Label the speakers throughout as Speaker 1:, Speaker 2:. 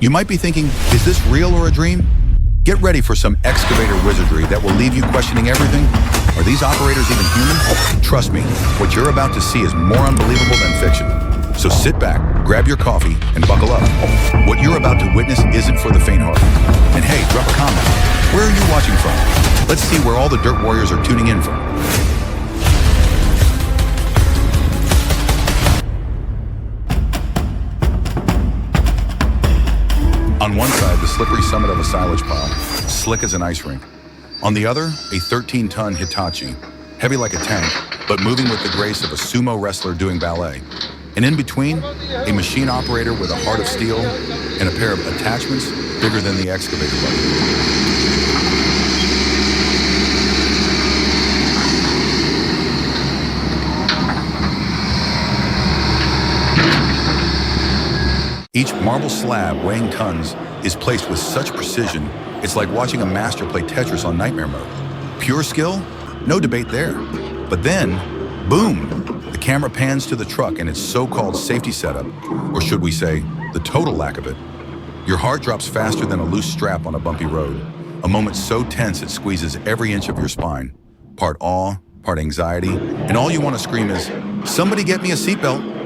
Speaker 1: You might be thinking, is this real or a dream? Get ready for some excavator wizardry that will leave you questioning everything. Are these operators even human? Trust me, what you're about to see is more unbelievable than fiction. So sit back, grab your coffee, and buckle up. What you're about to witness isn't for the faint-hearted. And hey, drop a comment. Where are you watching from? Let's see where all the dirt warriors are tuning in from. On one side, the slippery summit of a silage pile, slick as an ice rink. On the other, a 13-ton Hitachi, heavy like a tank, but moving with the grace of a sumo wrestler doing ballet. And in between, a machine operator with a heart of steel and a pair of attachments bigger than the excavator button. Each marble slab weighing tons is placed with such precision, it's like watching a master play Tetris on nightmare mode. Pure skill? No debate there. But then, boom! The camera pans to the truck and its so-called safety setup, or should we say, the total lack of it. Your heart drops faster than a loose strap on a bumpy road. A moment so tense it squeezes every inch of your spine. Part awe, part anxiety, and all you want to scream is, "Somebody get me a seatbelt!"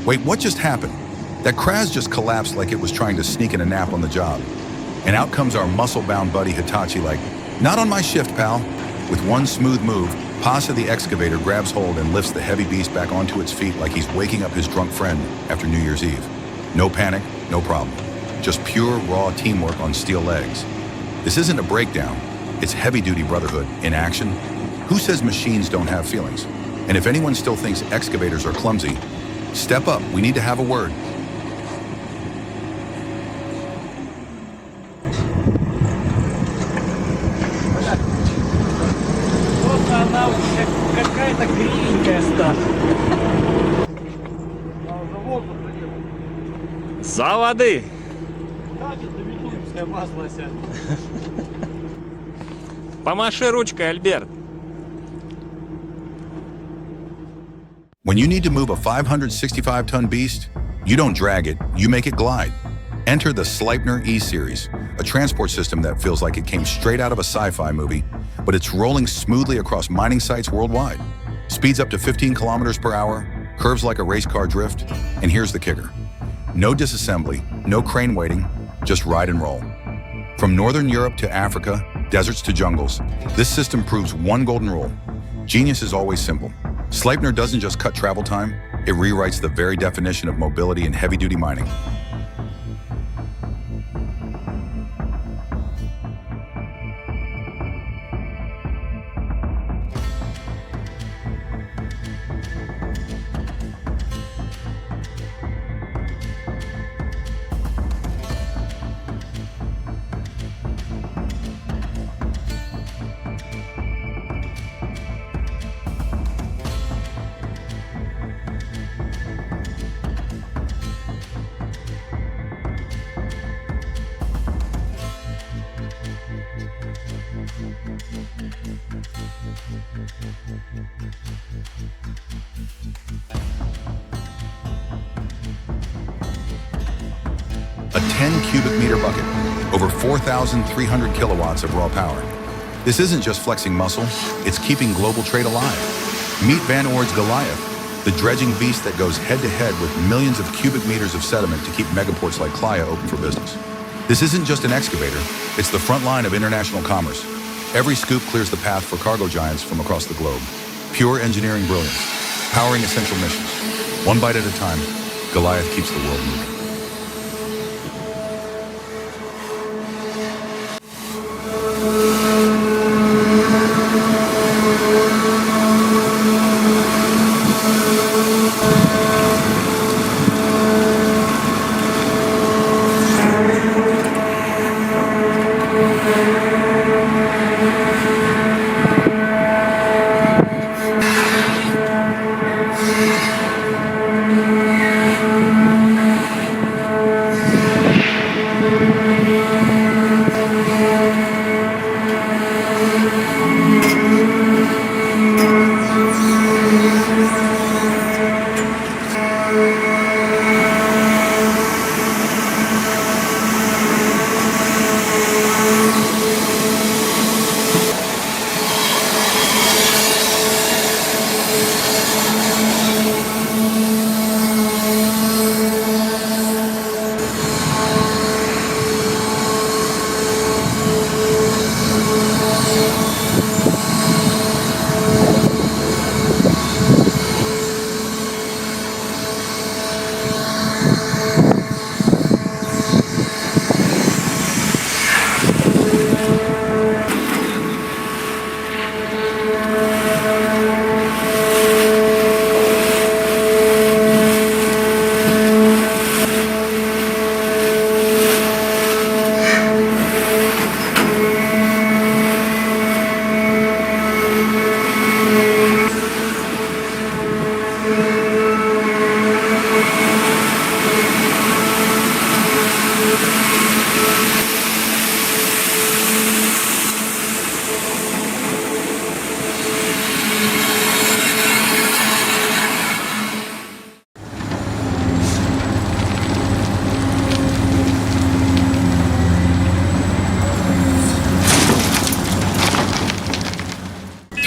Speaker 1: Wait, what just happened? That Kraz just collapsed like it was trying to sneak in a nap on the job. And out comes our muscle-bound buddy Hitachi like, "Not on my shift, pal." With one smooth move, Pasa the excavator grabs hold and lifts the heavy beast back onto its feet like he's waking up his drunk friend after New Year's Eve. No panic, no problem. Just pure, raw teamwork on steel legs. This isn't a breakdown. It's heavy-duty brotherhood in action. Who says machines don't have feelings? And if anyone still thinks excavators are clumsy, step up, we need to have a word.
Speaker 2: Заводи! Помаши ручкой, Альберт.
Speaker 1: When you need to move a 565-ton beast, you don't drag it, you make it glide. Enter the Sleipner E-Series, a transport system that feels like it came straight out of a sci-fi movie, but it's rolling smoothly across mining sites worldwide. Speeds up to 15 kilometers per hour, curves like a race car drift, and here's the kicker. No disassembly, no crane waiting, just ride and roll. From Northern Europe to Africa, deserts to jungles, this system proves one golden rule. Genius is always simple. Sleipner doesn't just cut travel time, it rewrites the very definition of mobility in heavy-duty mining. A 10 cubic meter bucket, over 4,300 kilowatts of raw power. This isn't just flexing muscle, it's keeping global trade alive. Meet Van Oord's Goliath, the dredging beast that goes head-to-head with millions of cubic meters of sediment to keep megaports like Playa open for business. This isn't just an excavator, it's the front line of international commerce. Every scoop clears the path for cargo giants from across the globe. Pure engineering brilliance, powering essential missions. One bite at a time, Goliath keeps the world moving.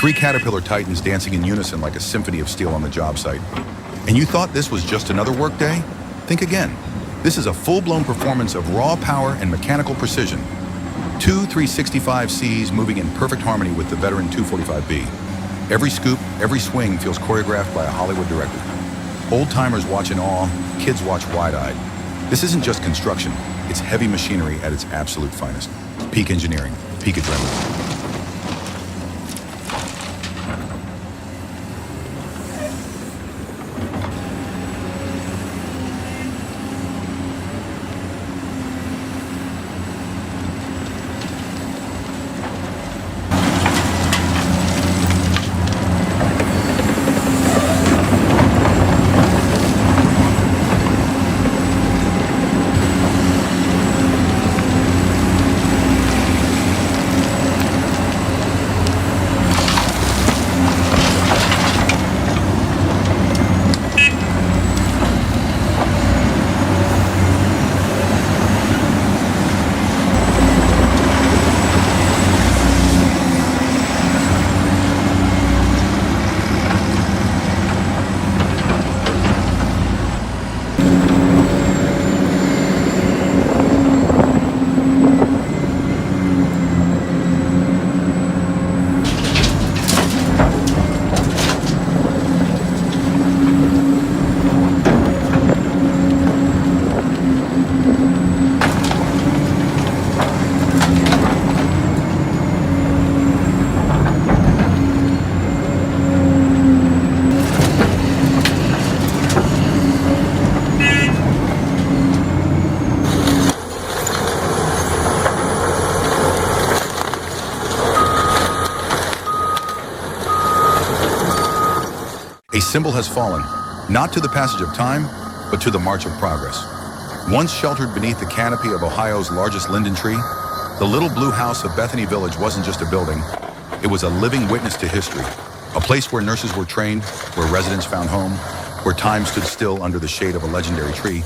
Speaker 1: Three Caterpillar Titans dancing in unison like a symphony of steel on the job site. And you thought this was just another workday? Think again. This is a full-blown performance of raw power and mechanical precision. Two 365Cs moving in perfect harmony with the veteran 245B. Every scoop, every swing feels choreographed by a Hollywood director. Old-timers watch in awe, kids watch wide-eyed. This isn't just construction, it's heavy machinery at its absolute finest. Peak engineering, peak adrenaline. A symbol has fallen, not to the passage of time, but to the march of progress. Once sheltered beneath the canopy of Ohio's largest linden tree, the little blue house of Bethany Village wasn't just a building, it was a living witness to history. A place where nurses were trained, where residents found home, where time stood still under the shade of a legendary tree.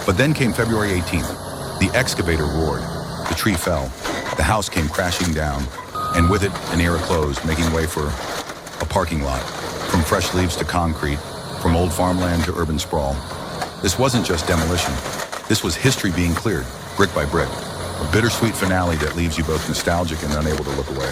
Speaker 1: But then came February 18th, The excavator roared. The tree fell. The house came crashing down, and with it, an era closed, making way for a parking lot. From fresh leaves to concrete, from old farmland to urban sprawl. This wasn't just demolition. This was history being cleared, brick by brick. A bittersweet finale that leaves you both nostalgic and unable to look away.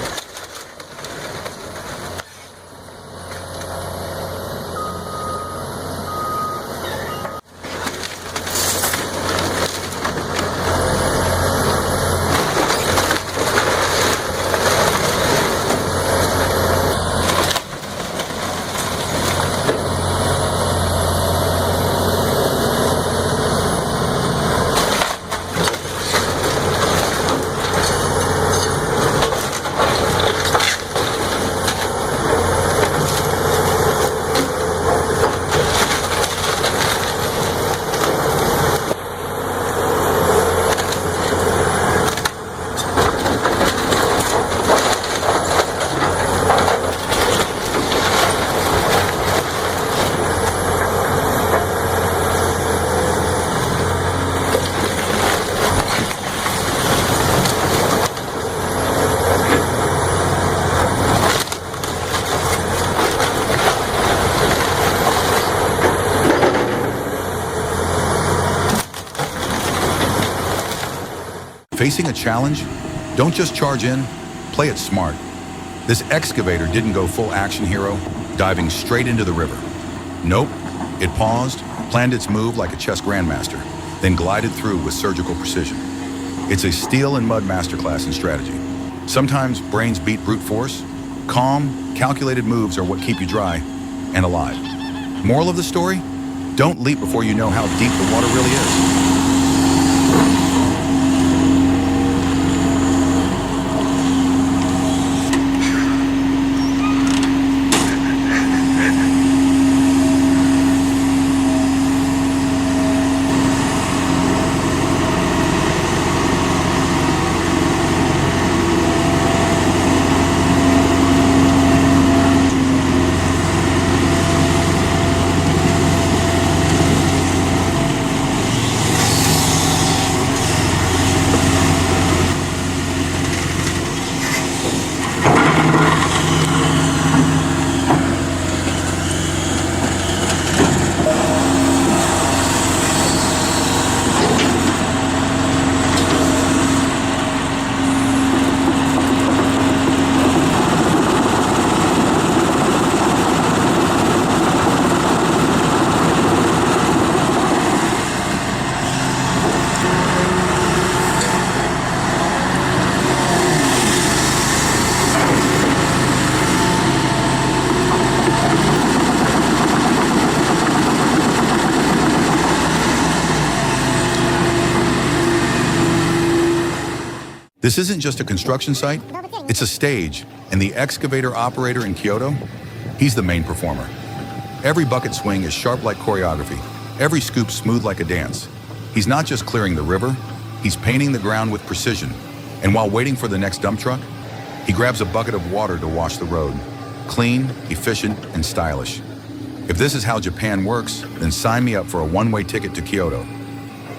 Speaker 1: Facing a challenge? Don't just charge in, play it smart. This excavator didn't go full action hero, diving straight into the river. Nope, it paused, planned its move like a chess grandmaster, then glided through with surgical precision. It's a steel and mud masterclass in strategy. Sometimes brains beat brute force. Calm, calculated moves are what keep you dry and alive. Moral of the story? Don't leap before you know how deep the water really is. This isn't just a construction site, it's a stage, and the excavator operator in Kyoto, he's the main performer. Every bucket swing is sharp like choreography, every scoop smooth like a dance. He's not just clearing the river, he's painting the ground with precision. And while waiting for the next dump truck, he grabs a bucket of water to wash the road. Clean, efficient, and stylish. If this is how Japan works, then sign me up for a one-way ticket to Kyoto.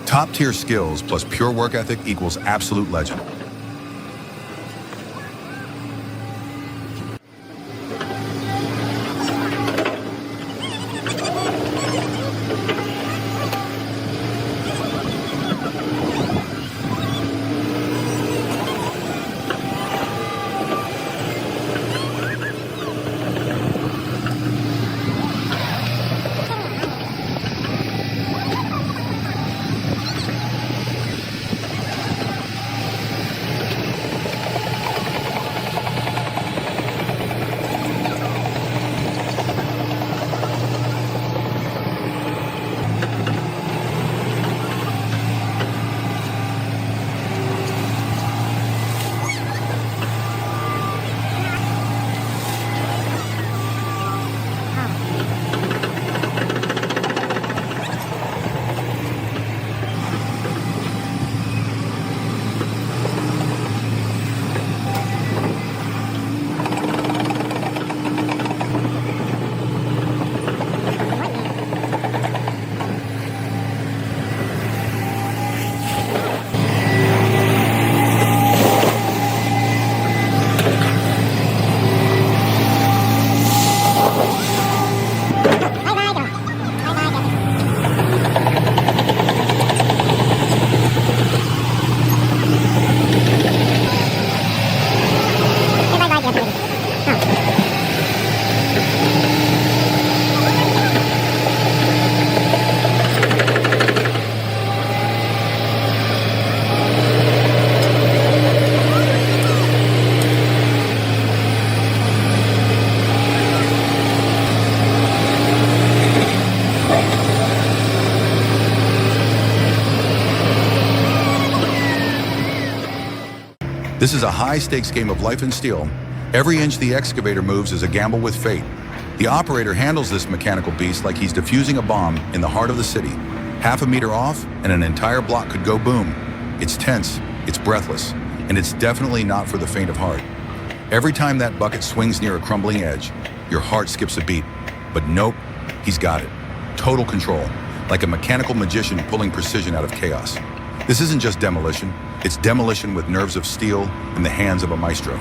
Speaker 1: Top-tier skills plus pure work ethic equals absolute legend. This is a high-stakes game of life and steel. Every inch the excavator moves is a gamble with fate. The operator handles this mechanical beast like he's defusing a bomb in the heart of the city. Half a meter off, and an entire block could go boom. It's tense, it's breathless, and it's definitely not for the faint of heart. Every time that bucket swings near a crumbling edge, your heart skips a beat. But nope, he's got it. Total control, like a mechanical magician pulling precision out of chaos. This isn't just demolition, it's demolition with nerves of steel in the hands of a maestro.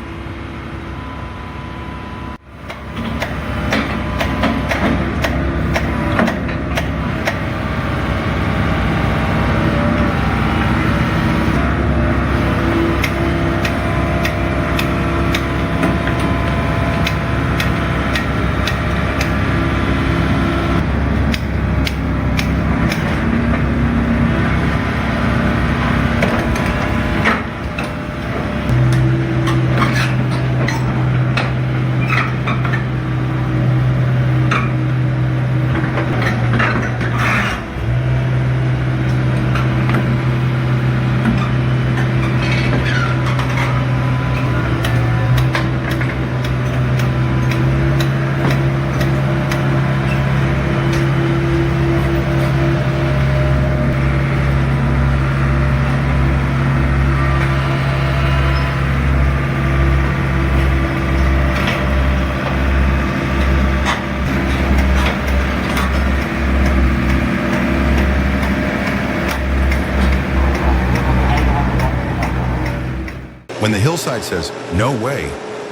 Speaker 1: When the hillside says, "No way,"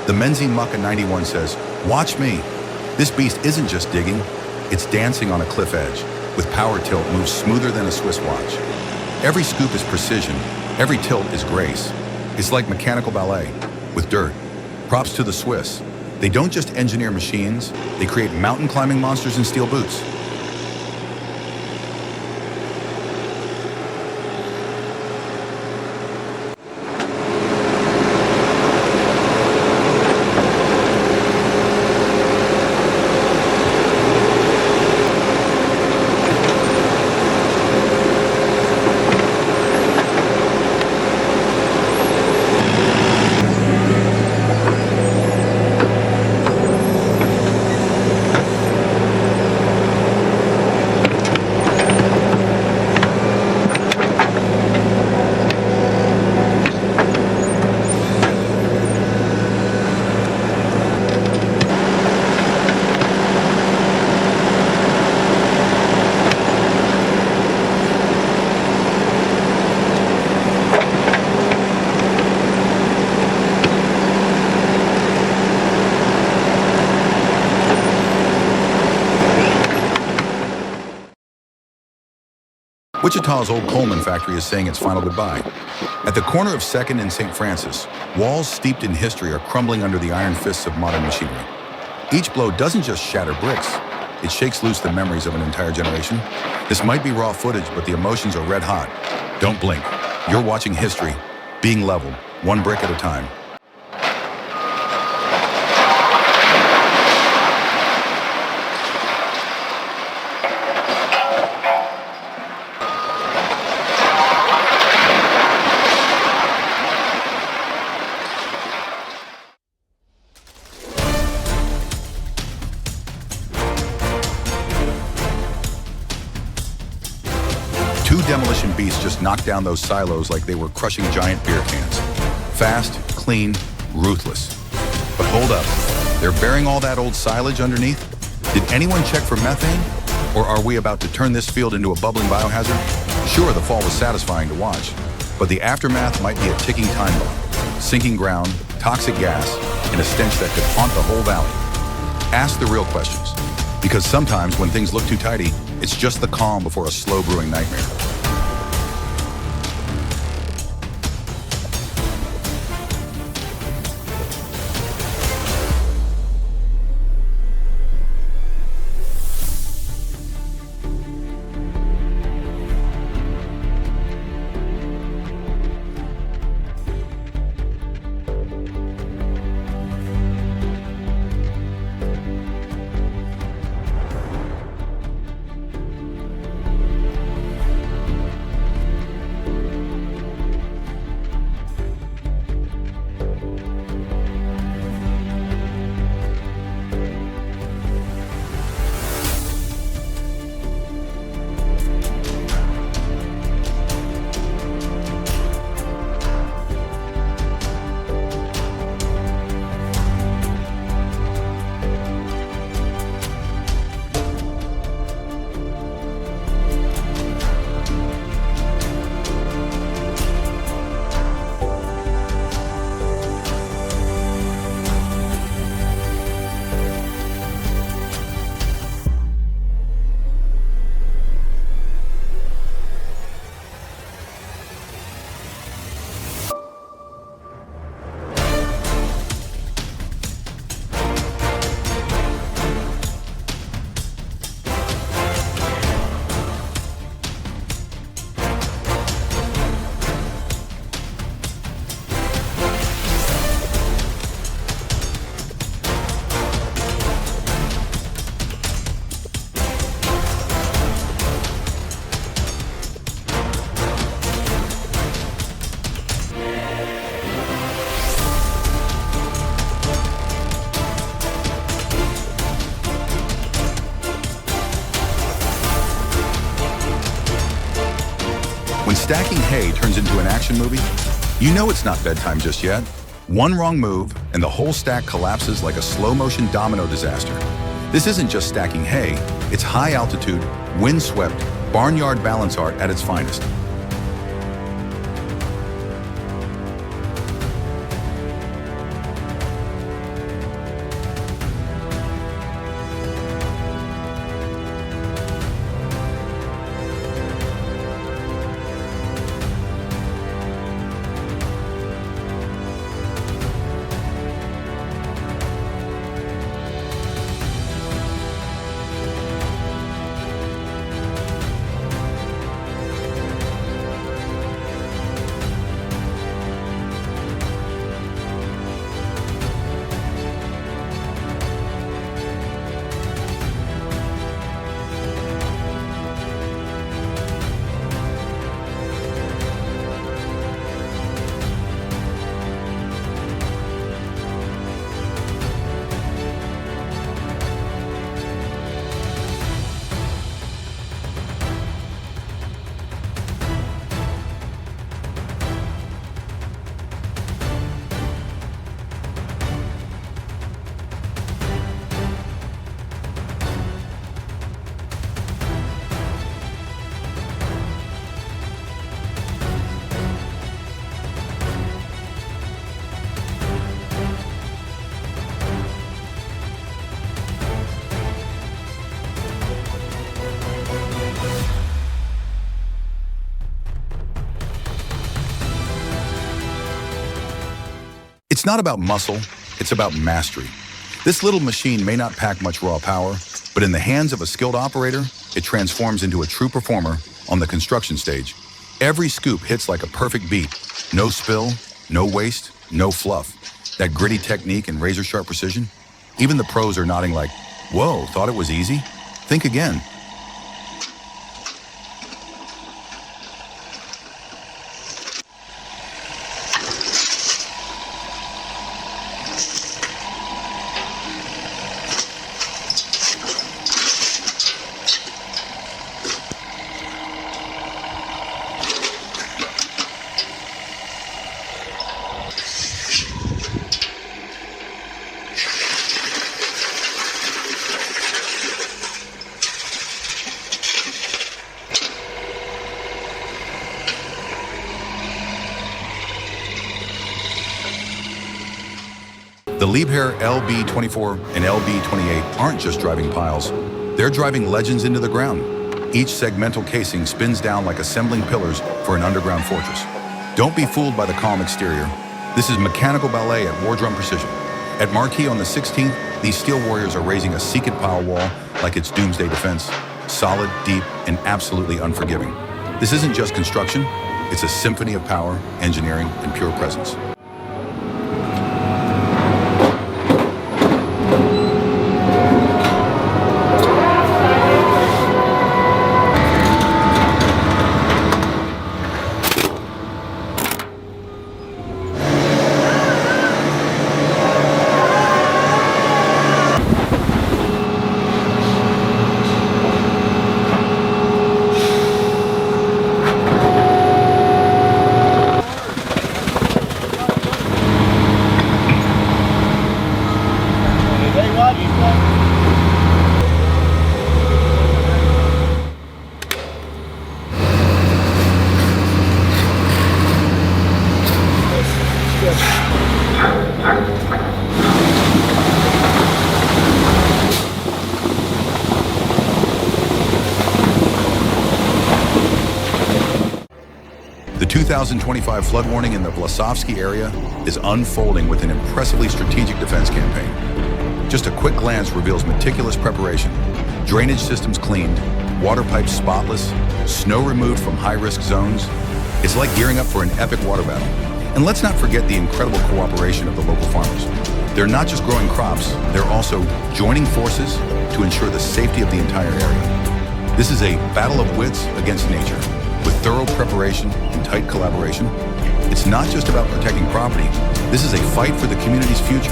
Speaker 1: the Menzin Maka 91 says, "Watch me." This beast isn't just digging, it's dancing on a cliff edge. With power tilt, moves smoother than a Swiss watch. Every scoop is precision, every tilt is grace. It's like mechanical ballet, with dirt. Props to the Swiss. They don't just engineer machines, they create mountain climbing monsters in steel boots. Wichita's old Coleman factory is saying its final goodbye. At the corner of 2nd and St. Francis, walls steeped in history are crumbling under the iron fists of modern machinery. Each blow doesn't just shatter bricks, it shakes loose the memories of an entire generation. This might be raw footage, but the emotions are red hot. Don't blink. You're watching history, being leveled, one brick at a time. Two demolition beasts just knocked down those silos like they were crushing giant beer cans. Fast, clean, ruthless. But hold up, they're burying all that old silage underneath? Did anyone check for methane? Or are we about to turn this field into a bubbling biohazard? Sure, the fall was satisfying to watch, but the aftermath might be a ticking time bomb. Sinking ground, toxic gas, and a stench that could haunt the whole valley. Ask the real questions, because sometimes when things look too tidy, it's just the calm before a slow brewing nightmare. When stacking hay turns into an action movie, you know it's not bedtime just yet. One wrong move, and the whole stack collapses like a slow-motion domino disaster. This isn't just stacking hay, it's high-altitude, wind-swept, barnyard balance art at its finest. It's not about muscle, it's about mastery. This little machine may not pack much raw power, but in the hands of a skilled operator, it transforms into a true performer on the construction stage. Every scoop hits like a perfect beat. No spill, no waste, no fluff. That gritty technique and razor-sharp precision. Even the pros are nodding like, whoa, thought it was easy? Think again. The Liebherr LB24 and LB28 aren't just driving piles, they're driving legends into the ground. Each segmental casing spins down like assembling pillars for an underground fortress. Don't be fooled by the calm exterior. This is mechanical ballet at war drum precision. At Marquis on the 16th, these steel warriors are raising a secant pile wall like it's doomsday defense. Solid, deep, and absolutely unforgiving. This isn't just construction, it's a symphony of power, engineering, and pure presence. The 2025 flood warning in the Vlasovsky area is unfolding with an impressively strategic defense campaign. Just a quick glance reveals meticulous preparation. Drainage systems cleaned, water pipes spotless, snow removed from high-risk zones. It's like gearing up for an epic water battle. And let's not forget the incredible cooperation of the local farmers. They're not just growing crops, they're also joining forces to ensure the safety of the entire area. This is a battle of wits against nature, with thorough preparation and tight collaboration. It's not just about protecting property, this is a fight for the community's future.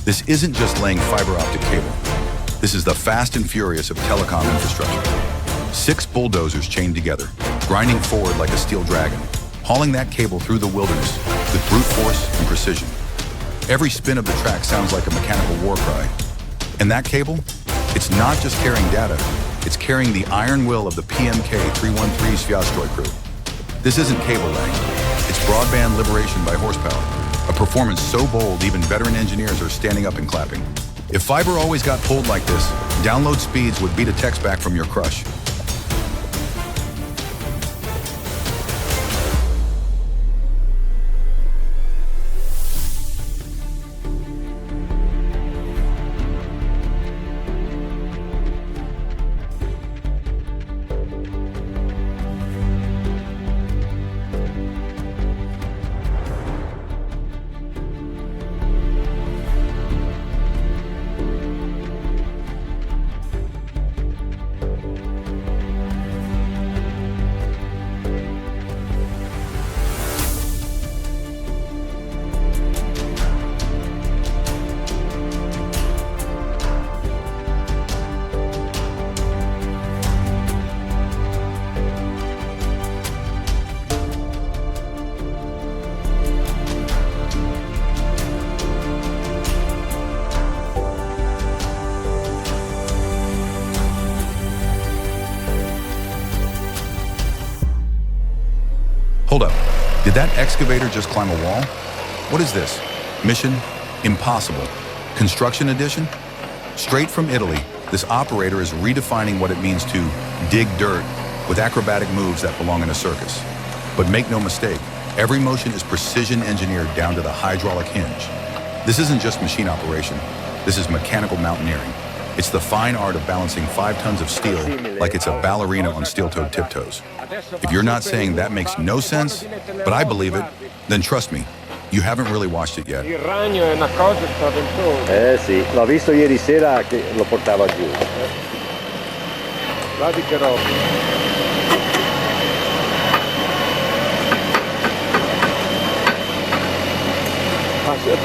Speaker 1: This isn't just laying fiber optic cable. This is the fast and furious of telecom infrastructure. 6 bulldozers chained together, grinding forward like a steel dragon, hauling that cable through the wilderness with brute force and precision. Every spin of the track sounds like a mechanical war cry. And that cable? It's not just carrying data, it's carrying the iron will of the PMK 313 Sviastroy crew. This isn't cable laying, it's broadband liberation by horsepower, a performance so bold even veteran engineers are standing up and clapping. If fiber always got pulled like this, download speeds would beat a text back from your crush. Hold up, did that excavator just climb a wall? What is this? Mission Impossible. Construction Edition? Straight from Italy, this operator is redefining what it means to dig dirt with acrobatic moves that belong in a circus. But make no mistake, every motion is precision engineered down to the hydraulic hinge. This isn't just machine operation, this is mechanical mountaineering. It's the fine art of balancing 5 tons of steel like it's a ballerina on steel-toed tiptoes. If you're not saying that makes no sense, but I believe it, then trust me, you haven't really watched it yet.
Speaker 3: Il ragno è una cosa spaventosa.
Speaker 4: Sì, l'ho visto ieri sera che lo portava giù.
Speaker 3: Guardi che roba.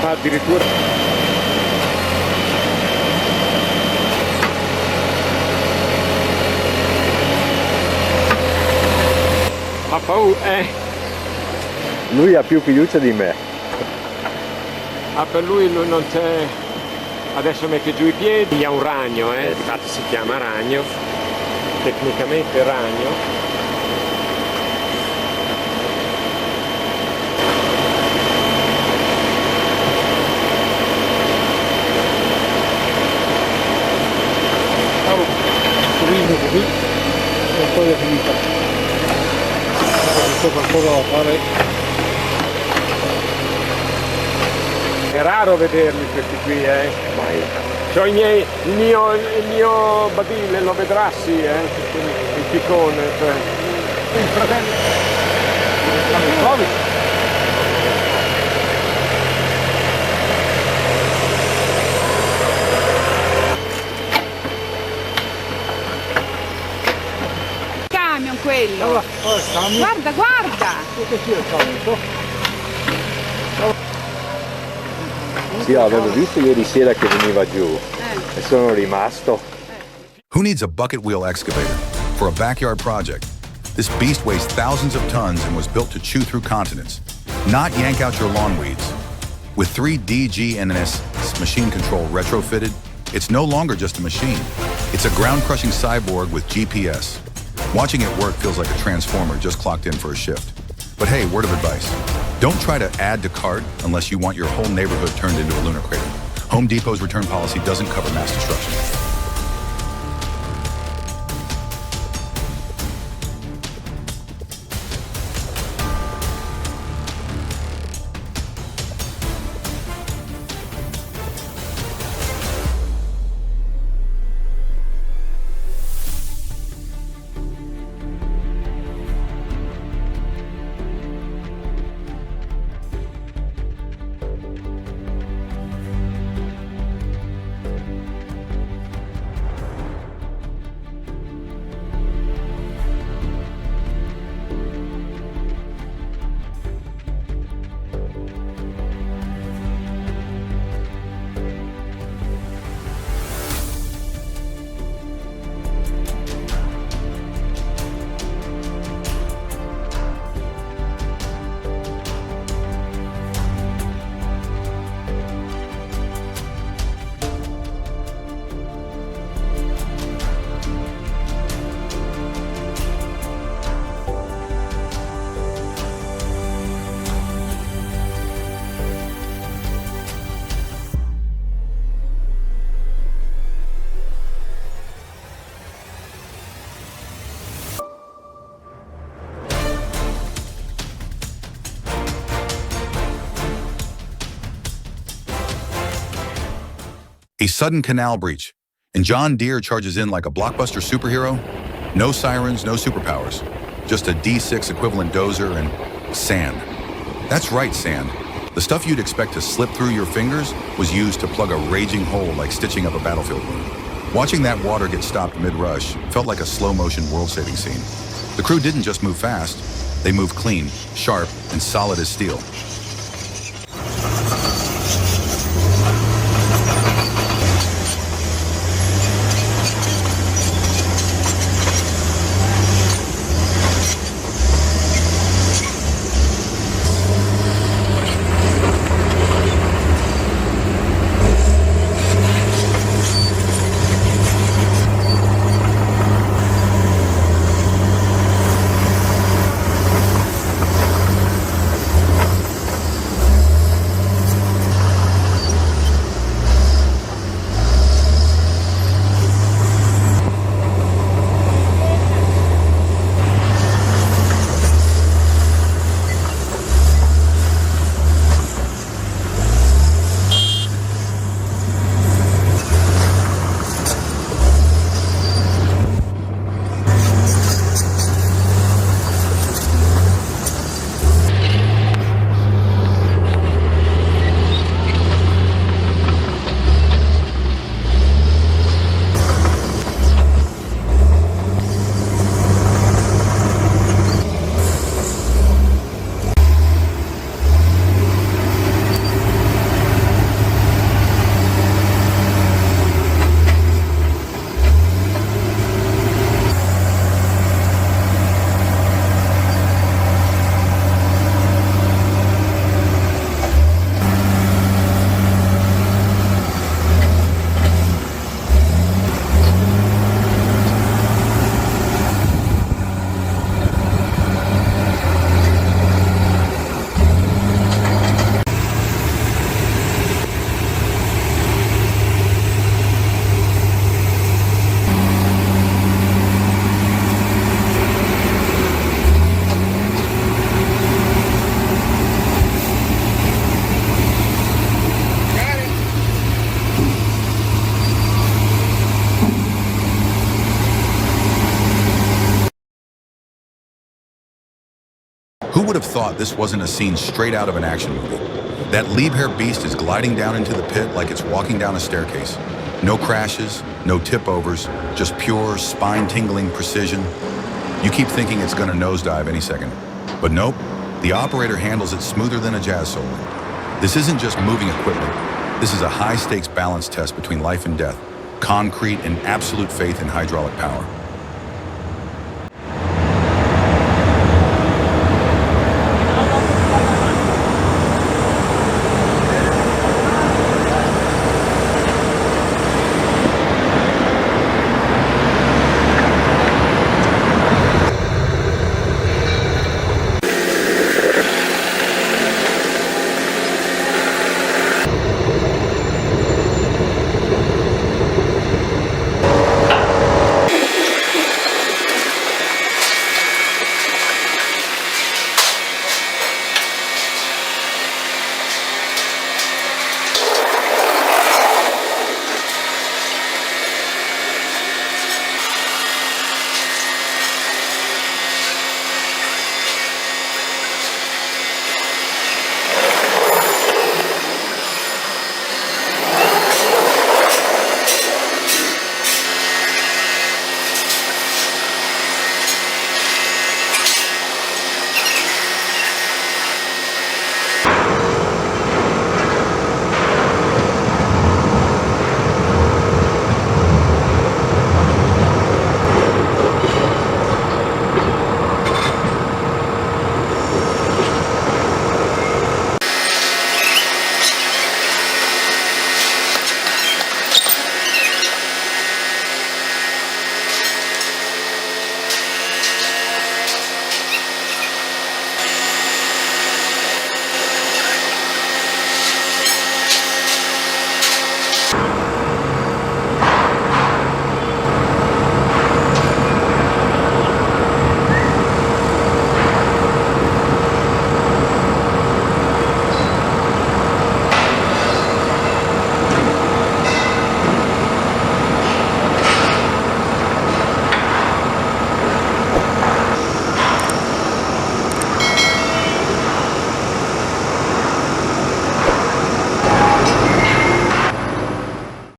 Speaker 3: Fa addirittura. Ha paura,
Speaker 4: Lui ha più fiducia di me.
Speaker 3: per lui non c'è. Adesso mette giù i piedi, ha un ragno, infatti si chiama ragno, tecnicamente ragno.
Speaker 5: Così e poi è finita. C'è qualcosa da fare.
Speaker 3: È raro vederli questi qui, C'ho il mio badile, lo vedrà sì, il piccone, cioè.
Speaker 5: Il fratello. Lo trovi?
Speaker 6: Camion quello! Guarda, guarda!
Speaker 5: Che sia il camion?
Speaker 4: Sì, l'avevo visto ieri sera che veniva giù e sono rimasto.
Speaker 1: Who needs a bucket wheel excavator for a backyard project? This beast weighs thousands of tons and was built to chew through continents, not yank out your lawn weeds. With 3 DGNS machine control retrofitted, it's no longer just a machine. It's a ground-crushing cyborg with GPS. Watching it work feels like a transformer just clocked in for a shift. But hey, word of advice. Don't try to add to cart unless you want your whole neighborhood turned into a lunar crater. Home Depot's return policy doesn't cover mass destruction. A sudden canal breach, and John Deere charges in like a blockbuster superhero. No sirens, no superpowers. Just a D6 equivalent dozer and sand. That's right, sand. The stuff you'd expect to slip through your fingers was used to plug a raging hole like stitching up a battlefield wound. Watching that water get stopped mid-rush felt like a slow-motion world-saving scene. The crew didn't just move fast, they moved clean, sharp, and solid as steel. Who would have thought this wasn't a scene straight out of an action movie? That Liebherr beast is gliding down into the pit like it's walking down a staircase. No crashes, no tip-overs, just pure, spine-tingling precision. You keep thinking it's gonna nosedive any second. But nope, the operator handles it smoother than a jazz solo. This isn't just moving equipment. This is a high-stakes balance test between life and death, concrete and absolute faith in hydraulic power.